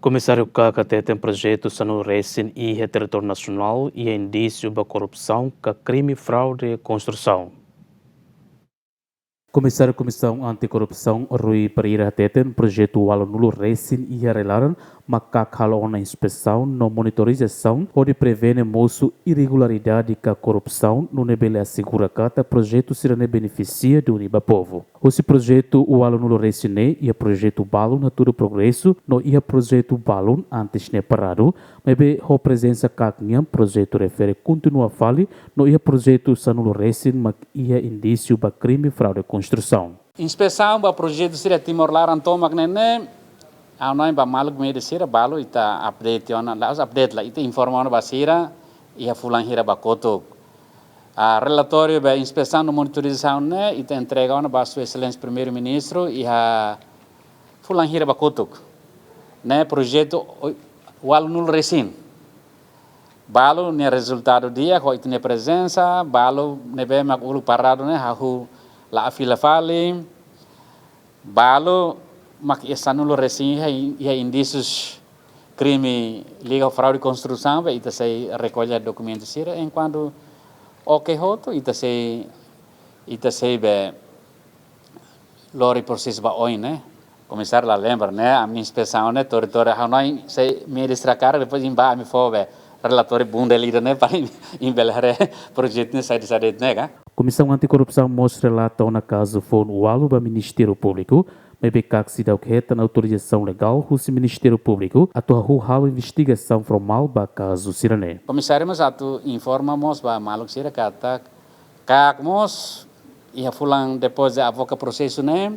Comissário KKT tem projeto no Recém e território nacional e é indício da corrupção, crime, fraude e construção. Comissário Comissão Anticorrupção Rui Pereira tem projeto o aluno Recém e relaram macacalo na inspeção na monitorização onde prevene moço irregularidade e corrupção no nível assegura que projeto será beneficia do Uniba Povo. Esse projeto o aluno Recém e projeto Balon na todo progresso no ia projeto Balon antes ne parado mas be a presença kaknya projeto refere continua a fale no ia projeto sanulo Recém mas ia indício ba crime fraude construção. Inspeção ba projeto seria Timor-Leste antoma knene a nós ba malu meio sira balo ita update ona la update la ita informa ona ba sira ia fulan hira ba koto a relatório ba inspeção no monitorização né ita entrega ona ba sua excelência primeiro-ministro ia fulan hira ba koto né projeto o aluno Recém balo ne resultado dia ko itne presença balo ne be mak ulu parado ne hahu la afila fale balo mak esanulo Recém ia indícios crime legal fraude e construção be ita sei recolhe documentos sira enquanto ok hoto ita sei be lori processo ba oi né começar lá lembra né a minha inspeção né território hanoi sei me distracar depois emba me fobe relatório bunda lida né para embelhar projeto né sai né cá. Comissão Anticorrupção mostra relato na caso foi o alu do Ministério Público, mas becak se dá o que na autorização legal do Ministério Público, atua a investigação formal ba caso sirané. Comissário mas atu informamos ba maluk sira kata kakmos ia fulang depois de avoca processo né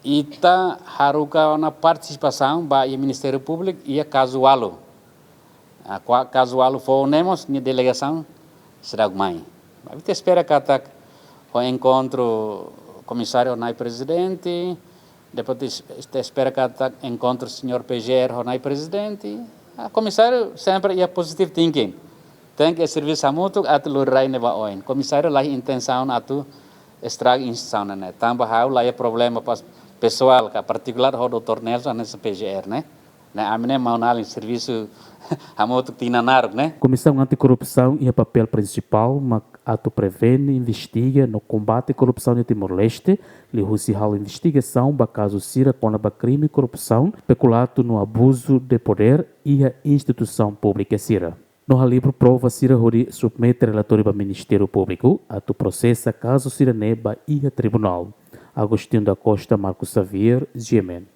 ita haruka na participação ba ia Ministério Público ia caso alu. Caso alu fonemos ni delegação será mãe. A gente espera que o encontro comissário Honai presidente, depois espera que encontro o senhor PGR Honai presidente. O comissário sempre é positive thinking. Tem que servir a muito a tu lurai neva oin. Comissário lá intenção a tu extrair instituição né. Também lá é problema para pessoal, que particular o doutor Nelson nesse PGR né. A minha mão na serviço a muito tinanar né. Comissão Anticorrupção é o papel principal, mas ato prevene, investiga no combate à corrupção em Timor-Leste, a investigação para caso sira com a crime e corrupção, peculato no abuso de poder e a instituição pública sira. No livro prova sira hori submete relatório para o Ministério Público, ato processa caso sira neba e a tribunal. Agostinho da Costa, Marcos Xavier, Gemen.